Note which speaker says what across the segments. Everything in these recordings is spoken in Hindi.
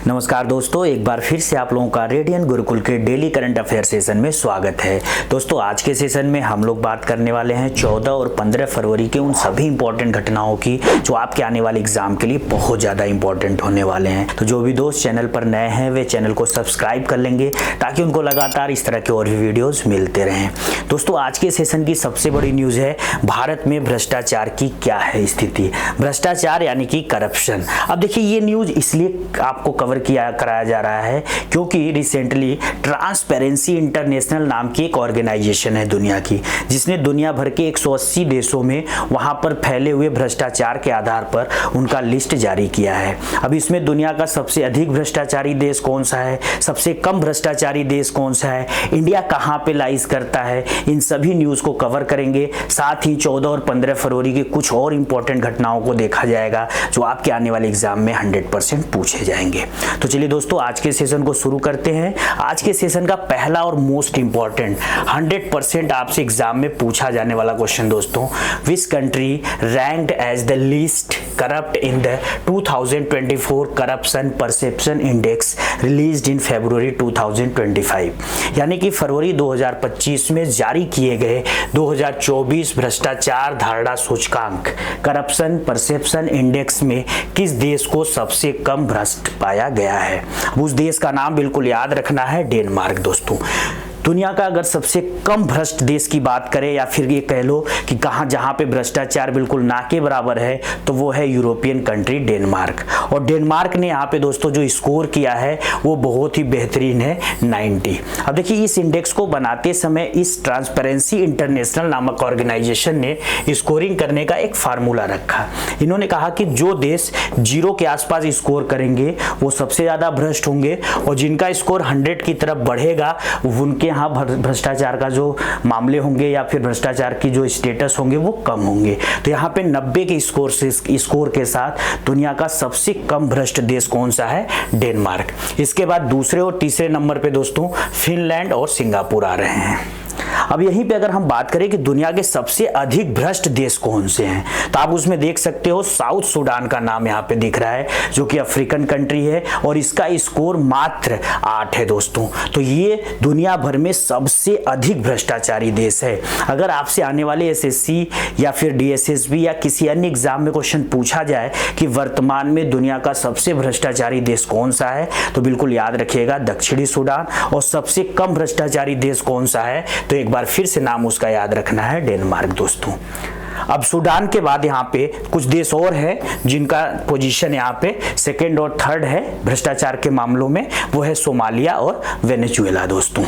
Speaker 1: नमस्कार दोस्तों, एक बार फिर से आप लोगों का रेडियन गुरुकुल के डेली करंट अफेयर सेशन में स्वागत है। दोस्तों, आज के सेशन में हम लोग बात करने वाले हैं 14 और 15 फरवरी के उन सभी इंपॉर्टेंट घटनाओं की जो आपके आने वाले एग्जाम के लिए बहुत ज़्यादा इंपॉर्टेंट होने वाले हैं। तो जो भी दोस्त चैनल पर नए हैं वे चैनल को सब्सक्राइब कर लेंगे ताकि उनको लगातार इस तरह के और भी वीडियोज़ मिलते रहें। दोस्तों, आज के सेशन की सबसे बड़ी न्यूज़ है भारत में भ्रष्टाचार की क्या है स्थिति। भ्रष्टाचार यानी कि करप्शन। अब देखिए, ये न्यूज़ इसलिए आपको कराया जा रहा है क्योंकि रिसेंटली ट्रांसपेरेंसी इंटरनेशनल नाम की एक ऑर्गेनाइजेशन है दुनिया की, जिसने दुनिया भर के 180 देशों में वहां पर फैले हुए भ्रष्टाचार के आधार पर उनका लिस्ट जारी किया है। अब इसमें दुनिया का सबसे अधिक भ्रष्टाचारी देश कौन सा है, सबसे कम भ्रष्टाचारी देश कौन सा है, इंडिया कहां पे लाइज करता है, इन सभी न्यूज को कवर करेंगे। साथ ही 14 और 15 फरवरी की कुछ और इंपॉर्टेंट घटनाओं को देखा जाएगा जो आपके आने वाले एग्जाम में 100% पूछे जाएंगे। तो चलिए दोस्तों, आज के सेशन को शुरू करते हैं। आज के सेशन का पहला और मोस्ट इंपॉर्टेंट 100% आपसे एग्जाम में पूछा जाने वाला क्वेश्चन दोस्तों, which country ranked as the least corrupt in the 2024 Corruption Perception Index released in February 2025। यानी कि फरवरी 2025 में जारी किए गए 2024 भ्रष्टाचार धारणा सूचकांक करप्शन परसेप्शन इंडेक्स में किस देश को सबसे कम भ्रष्ट पाया गया है। उस देश का नाम बिल्कुल याद रखना है, डेनमार्क। दोस्तों, दुनिया का अगर सबसे कम भ्रष्ट देश की बात करें या फिर ये कह लो कि जहां पे भ्रष्टाचार बिल्कुल ना के बराबर है, तो वो है यूरोपियन कंट्री डेनमार्क। और डेनमार्क ने यहाँ पे दोस्तों जो स्कोर किया है वो बहुत ही बेहतरीन है, 90। अब देखिए, इस इंडेक्स को बनाते समय इस ट्रांसपेरेंसी इंटरनेशनल नामक ऑर्गेनाइजेशन ने स्कोरिंग करने का एक फार्मूला रखा। इन्होंने कहा कि जो देश 0 के आसपास स्कोर करेंगे वो सबसे ज्यादा भ्रष्ट होंगे, और जिनका स्कोर 100 की तरफ बढ़ेगा उनके यहाँ भ्रष्टाचार का जो मामले होंगे या फिर भ्रष्टाचार की जो स्टेटस होंगे वो कम होंगे। तो यहाँ पे 90 के स्कोर के साथ दुनिया का सबसे कम भ्रष्ट देश कौन सा है, डेनमार्क। इसके बाद दूसरे और तीसरे नंबर पे दोस्तों फिनलैंड और सिंगापुर आ रहे हैं। अब यहीं पे अगर हम बात करें कि दुनिया के सबसे अधिक भ्रष्ट देश कौन से हैं, तो आप उसमें देख सकते हो साउथ सूडान का नाम यहाँ पे दिख रहा है, जो कि अफ्रीकन कंट्री है और इसका स्कोर मात्र 8 है दोस्तों। तो ये दुनिया भर में सबसे अधिक भ्रष्टाचारी देश है। अगर आपसे आने वाले एसएससी या फिर डीएसएसबी या किसी अन्य एग्जाम में क्वेश्चन पूछा जाए कि वर्तमान में दुनिया का सबसे भ्रष्टाचारी देश कौन सा है, तो बिल्कुल याद रखिएगा दक्षिणी सूडान। और सबसे कम भ्रष्टाचारी देश कौन सा है, तो एक बार फिर से नाम उसका याद रखना है, डेनमार्क। दोस्तों, अब सूडान के बाद यहाँ पे कुछ देश और हैं जिनका पोजीशन यहाँ पे सेकंड और थर्ड है भ्रष्टाचार के मामलों में, वो है सोमालिया और वेनेजुएला। दोस्तों,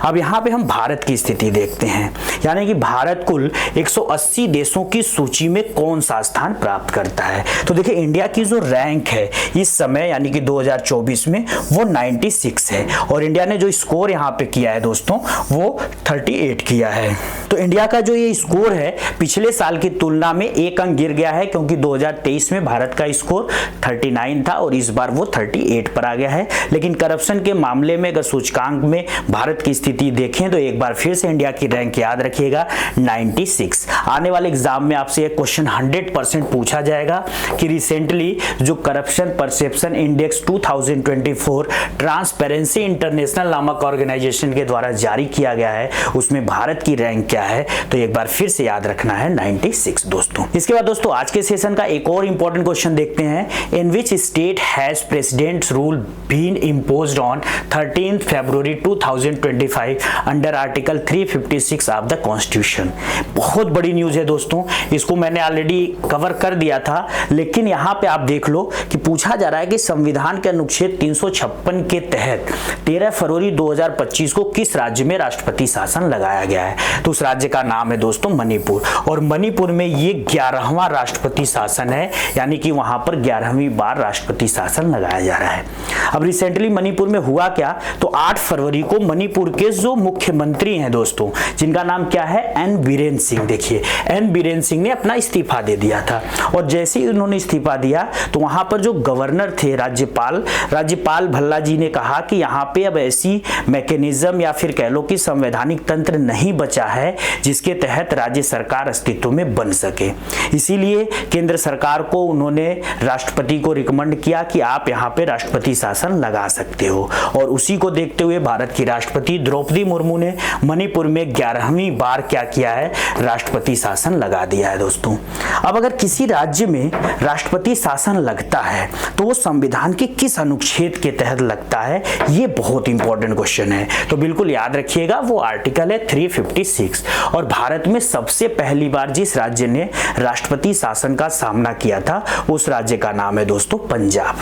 Speaker 1: अब यहाँ पे हम भारत की स्थिति देखते हैं, यानी कि भारत कुल 180 देशों की सूची में कौन सा स्थान प्राप्त करता है। तो देखिए, इंडिया की जो रैंक है इस समय यानी कि 2024 में वो 96 है, और इंडिया ने जो स्कोर यहाँ पे किया है दोस्तों वो 38 किया है। तो इंडिया का जो ये स्कोर है पिछले साल की तुलना में 1 अंक गिर गया है, क्योंकि 2023 में भारत का स्कोर 39 था और इस बार वो 38 पर आ गया है। लेकिन करप्शन के मामले में अगर सूचकांक में भारत की स्थिति देखें तो एक बार फिर से इंडिया की रैंक याद रखिएगा, 96। आने वाले एग्जाम में आपसे एक क्वेश्चन 100% पूछा जाएगा कि रिसेंटली जो corruption Perception index 2024 transparency international नामक ऑर्गेनाइजेशन के द्वारा जारी किया गया है उसमें भारत की रैंक क्या है, तो एक बार फिर से याद रखना है 96 दोस्तों। इसके बाद दोस्तों आज के सेशन का एक और इंपॉर्टेंट क्वेश्चन देखते हैं, in which state has President's rule been imposed on 13 February 2025 under article 356 of the constitution. बहुत बड़ी न्यूज है दोस्तों, इसको मैंने ऑलरेडी कवर कर दिया था, लेकिन यहाँ पे आप देख लो कि पूछा जा रहा है कि संविधान के अनुच्छेद 356 के तहत 13 फरवरी 2025 को किस राज्य में राष्ट्रपति शासन लगाया गया है। तो उस राज्य का नाम है दोस्तों मणिपुर, और मणिपुर में ये 11वां राष्ट्रपति शासन है, यानी कि वहां पर 11वीं बार राष्ट्रपति शासन लगाया जा रहा है। अब रिसेंटली मणिपुर में हुआ क्या, तो 8 फरवरी को मणिपुर के जो मुख्यमंत्री हैं दोस्तों, जिनका नाम क्या है, एन बीरेन सिंह। देखिए एन बीरेन सिंह ने अपना इस्तीफा दे दिया था और जैसे ही उन्होंने इस्तीफा दिया तो वहां पर जो गवर्नर थे राज्यपाल भल्ला जी ने कहा कि यहाँ पे अब ऐसी मैकेनिज्म या फिर कह लो कि संवैधानिक तंत्र नहीं बचा है जिसके तहत राज्य सरकार अस्तित्व में बन सके। इसीलिए केंद्र सरकार को उन्होंने राष्ट्रपति को रिकमेंड किया कि आप यहाँ पे राष्ट्रपति शासन लगा सकते हो और उसी को देखते हुए भारत की राष्ट्रपति द्रौपदी मुर्मू ने मणिपुर में 11वीं बार क्या किया है, राष्ट्रपति शासन लगा दिया है दोस्तों। अब अगर किसी राज्य में राष्ट्रपति शासन लगता है तो वो संविधान के किस अनुच्छेद के तहत लगता है, ये बहुत इंपॉर्टेंट क्वेश्चन है। तो बिल्कुल याद रखिएगा, वो आर्टिकल है 356। और भारत में सबसे पहली बार जिस राज्य ने राष्ट्रपति शासन का सामना किया था उस राज्य का नाम है दोस्तों पंजाब।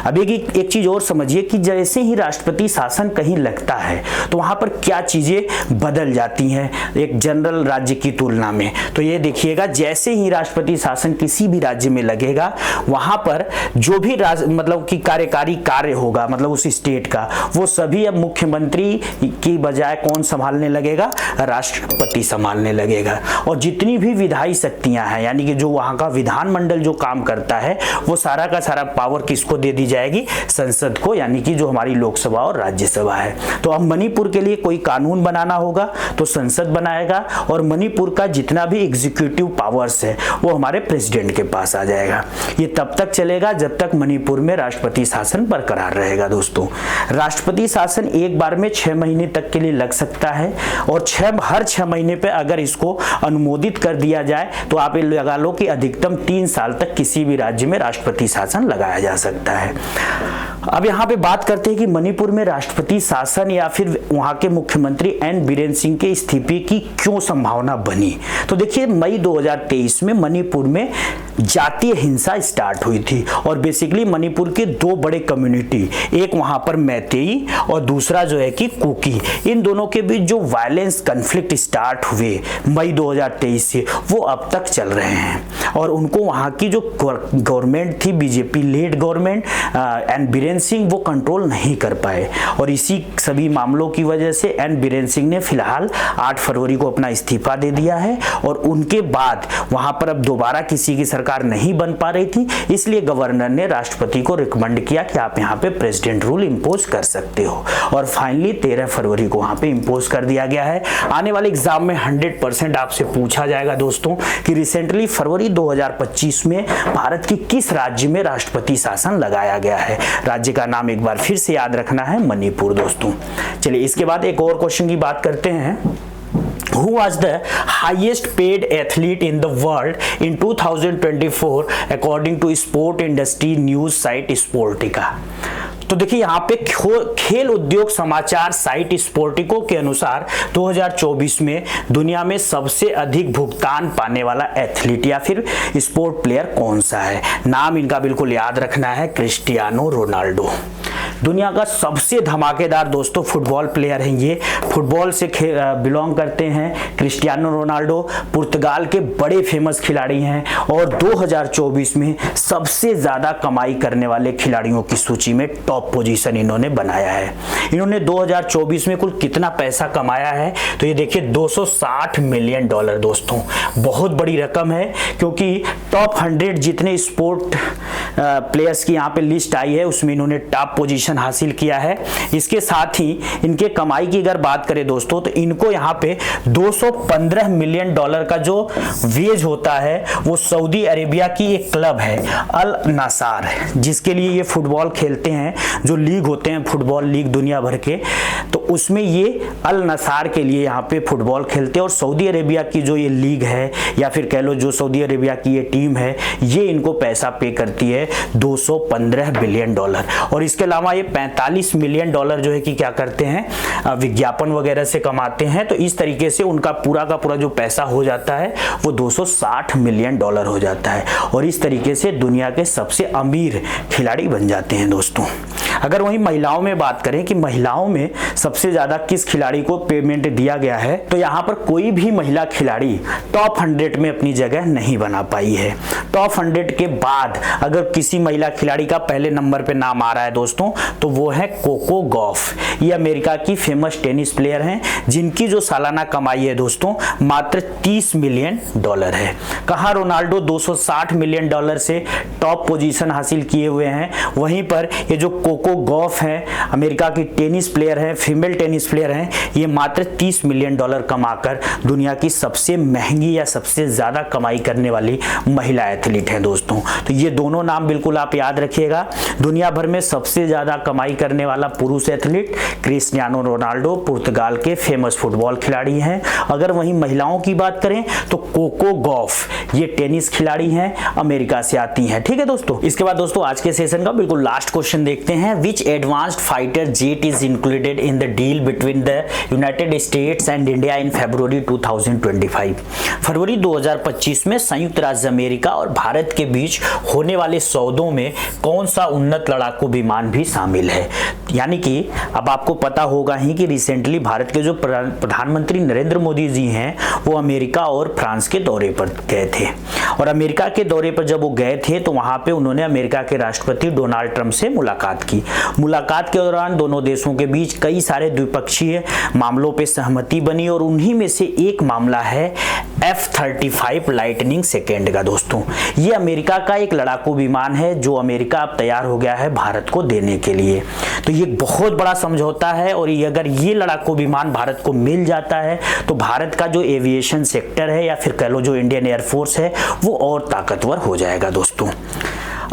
Speaker 1: अब एक चीज और समझिए कि जैसे ही राष्ट्रपति शासन कहीं लगता है तो वहां पर क्या चीजें बदल जाती हैं एक जनरल राज्य की तुलना में। तो ये देखिएगा, जैसे ही राष्ट्रपति शासन किसी भी राज्य में लगेगा वहां पर जो भी मतलब कि कार्यकारी कार्य होगा, मतलब उस स्टेट का, वो सभी अब मुख्यमंत्री की बजाय कौन संभालने लगेगा, राष्ट्रपति संभालने लगेगा। और जितनी भी विधायी शक्तियां हैं, यानी कि जो वहां का विधानमंडल जो काम करता है, वो सारा का सारा पावर किसको दे दी जाएगी, संसद को, यानी कि जो हमारी लोकसभा और राज्यसभा है। तो अब मणिपुर के लिए कोई कानून बनाना होगा तो संसद बनाएगा और मणिपुर का जितना भी एग्जीक्यूटिव पावर्स है वो हमारे प्रेसिडेंट के पास आ जाएगा। ये तब तक चलेगा जब तक मणिपुर में राष्ट्रपति शासन बरकरार रहेगा दोस्तों। राष्ट्रपति शासन एक बार में 6 महीने तक के लिए लग सकता है और हर 6 महीने पे अगर इसको अनुमोदित कर दिया जाए तो आप ये लगा लो कि अधिकतम 3 साल तक किसी भी राज्य में राष्ट्रपति शासन लगाया जा सकता है। अब यहाँ पे बात करते हैं कि मणिपुर में राष्ट्रपति शासन या फिर वहां के मुख्यमंत्री एन बीरेन सिंह के इस्तीफे की क्यों संभावना बनी। तो देखिए मई 2023 में मणिपुर में जातीय हिंसा स्टार्ट हुई थी और बेसिकली मणिपुर के 2 बड़े कम्युनिटी, एक वहां पर मैतेई और दूसरा जो है कि कुकी, इन दोनों के बीच जो वायलेंस कन्फ्लिक्ट स्टार्ट हुए मई 2023 से वो अब तक चल रहे हैं और उनको वहां की जो गवर्नमेंट थी, BJP led government, N Biren Singh वो कंट्रोल नहीं कर पाए और इसी सभी मामलों की वजह से एन बीरेन सिंह ने फिलहाल 8 फरवरी को अपना इस्तीफा दे दिया है और उनके बाद वहां पर अब दोबारा किसी की सरकार नहीं बन पा रही थी, इसलिए गवर्नर ने राष्ट्रपति को रिकमेंड किया कि आप यहाँ पे प्रेसिडेंट रूल इंपोज कर सकते हो और फाइनली 13 फरवरी को वहां पे इंपोज कर दिया गया है। आने वाले एग्जाम में 100% आपसे पूछा जाएगा दोस्तों कि रिसेंटली फरवरी 2025 में भारत के किस राज्य में राष्ट्रपति शासन लगाया गया है। राज्य का नाम एक बार फिर से याद रखना है, मणिपुर दोस्तों। चलिए इसके बाद एक और क्वेश्चन की बात करते हैं। Who was the highest paid athlete in the world in 2024 according to sport industry news site Sportica? तो देखिए यहाँ पे खेल उद्योग समाचार साइट स्पोर्टिको के अनुसार 2024 में दुनिया में सबसे अधिक भुगतान पाने वाला एथलीट या फिर स्पोर्ट प्लेयर कौन सा है। नाम इनका बिल्कुल याद रखना है, क्रिस्टियानो रोनाल्डो। दुनिया का सबसे धमाकेदार दोस्तों फुटबॉल प्लेयर हैं ये, फुटबॉल से बिलोंग करते हैं। क्रिस्टियानो रोनाल्डो पुर्तगाल के बड़े फेमस खिलाड़ी हैं और 2024 में सबसे ज्यादा कमाई करने वाले खिलाड़ियों की सूची में टॉप पोजीशन इन्होंने बनाया है। इन्होंने 2024 में कुल कितना पैसा कमाया है तो ये देखिए $260 मिलियन दोस्तों, बहुत बड़ी रकम है क्योंकि टॉप 100 जितने स्पोर्ट प्लेयर्स की यहाँ पे लिस्ट आई है उसमें इन्होंने टॉप पोजीशन हासिल किया है। इसके साथ ही इनके कमाई की अगर बात करें दोस्तों तो इनको यहाँ पे $215 मिलियन का जो वेज होता है वो सऊदी अरेबिया की एक क्लब है अल नासार, जिसके लिए ये फुटबॉल खेलते हैं, जो लीग होते हैं फुटबॉल लीग दुनिया भर के, तो उसमें ये अल नासार के लिए यहाँ पे फुटबॉल खेलते हैं और सऊदी अरेबिया की जो ये लीग है या फिर कह लो जो सऊदी अरेबिया की ये टीम है ये इनको पैसा पे करती है $215 बिलियन और इसके अलावा ये $45 मिलियन जो है कि क्या करते हैं विज्ञापन वगैरह से कमाते हैं। तो इस तरीके से उनका पूरा का पूरा जो पैसा हो जाता है वो $260 मिलियन हो जाता है और इस तरीके से दुनिया के सबसे अमीर खिलाड़ी बन जाते हैं दोस्तों। अगर वहीं महिलाओं में बात करें कि महिलाओं में सबसे ज्यादा किस खिलाड़ी को पेमेंट दिया गया है, तो यहाँ पर कोई भी महिला खिलाड़ी टॉप 100 में अपनी जगह नहीं बना पाई है। टॉप 100 के बाद अगर किसी महिला खिलाड़ी का पहले नंबर पे नाम आ रहा है दोस्तों, तो वो है कोको गॉफ। ये अमेरिका की फेमस टेनिस प्लेयर हैं, जिनकी जो सालाना कमाई है दोस्तों मात्र $30 मिलियन है। कहाँ रोनाल्डो $260 मिलियन से टॉप पोजीशन हासिल किए हुए हैं, वहीं पर ये जो कोको गॉफ है अमेरिका की टेनिस प्लेयर है, फीमेल टेनिस प्लेयर है, ये मात्र $30 मिलियन कमाकर दुनिया की सबसे महंगी या सबसे ज्यादा कमाई करने वाली महिला एथलीट है दोस्तों। तो ये दोनों नाम बिल्कुल आप याद रखिएगा। दुनिया भर में सबसे ज्यादा कमाई करने वाला पुरुष एथलीट क्रिस्टियानो रोनाल्डो पुर्तगाल के फेमस फुटबॉल खिलाड़ी हैं। अगर वहीं महिलाओं की बात करें तो कोको गॉफ ये टेनिस खिलाड़ी हैं, अमेरिका से आती हैं। ठीक है दोस्तों। इसके बाद दोस्तों आज के सेशन का बिल्कुल लास्ट क्वेश्चन देखते हैं। Which advanced fighter jet is included in the deal between the United States and India in February 2025? फरवरी 2025 में संयुक्त राज्य अमेरिका और भारत के बीच होने वाले सौदों में कौन सा उन्नत लड़ाकू विमान भी शामिल है? यानी कि अब आपको पता होगा ही कि रिसेंटली भारत के जो प्रधानमंत्री नरेंद्र मोदी जी हैं वो अमेरिका और फ्रांस के दौरे पर गए थे, और अमेरिका के दौरे पर जब वो गए थे तो वहां पे उन्होंने अमेरिका के राष्ट्रपति डोनाल्ड ट्रंप से मुलाकात की। मुलाकात के दौरान दोनों देशों के बीच कई सारे द्विपक्षीय मामलों पे सहमति बनी, और उन्हीं में से एक मामला है F-35 लाइटनिंग सेकेंड का दोस्तों। ये अमेरिका का एक लड़ाकू विमान है जो अमेरिका अब तैयार हो गया है भारत को देने के लिए। तो ये बहुत बड़ा समझौता है, और ये अगर ये लड़ाकू विमान भारत को मिल जाता है तो भारत का जो एविएशन सेक्टर है या फिर कह लो जो इंडियन एयरफोर्स है वो और ताकतवर हो जाएगा दोस्तों।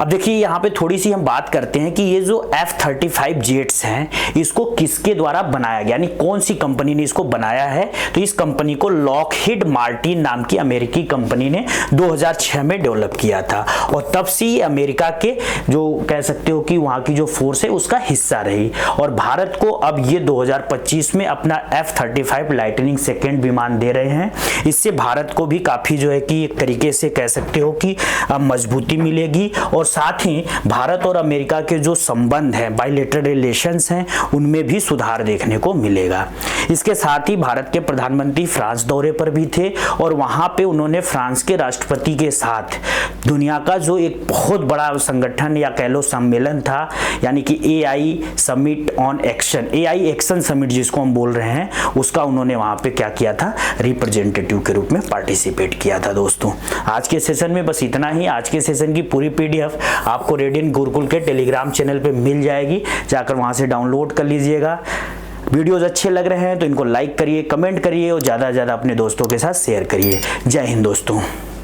Speaker 1: अब देखिए यहाँ पे थोड़ी सी हम बात करते हैं कि ये जो F-35 जेट्स हैं इसको किसके द्वारा बनाया गया, यानी कौन सी कंपनी ने इसको बनाया है? तो इस कंपनी को लॉकहीड मार्टिन नाम की अमेरिकी कंपनी ने 2006 में डेवलप किया था, और तब से ये अमेरिका के जो कह सकते हो कि वहाँ की जो फोर्स है उसका हिस्सा रही। और भारत को अब ये 2025 में अपना F-35 लाइटनिंग सेकेंड विमान दे रहे हैं। इससे भारत को भी काफी जो है कि एक तरीके से कह सकते हो कि मजबूती मिलेगी, और साथ ही भारत और अमेरिका के जो संबंध हैं, बायलैटरल रिलेशंस हैं, उनमें भी सुधार देखने को मिलेगा। इसके साथ ही भारत के प्रधानमंत्री फ्रांस दौरे पर भी थे, और वहां पे उन्होंने फ्रांस के राष्ट्रपति के साथ दुनिया का जो एक बहुत बड़ा संगठन या कह लो सम्मेलन था, यानी कि AI summit on action, AI action summit जिसको हम बोल रहे हैं, उसका उन्होंने वहां पे क्या किया था, रिप्रेजेंटेटिव के रूप में पार्टिसिपेट किया था दोस्तों। आज के सेशन में बस इतना ही। आज के सेशन की पूरी PDF आपको रेडियंट गुरुकुल के टेलीग्राम चैनल पे मिल जाएगी, जाकर वहां से डाउनलोड कर लीजिएगा। वीडियोस अच्छे लग रहे हैं तो इनको लाइक करिए, कमेंट करिए और ज़्यादा से ज़्यादा अपने दोस्तों के साथ शेयर करिए। जय हिंद दोस्तों।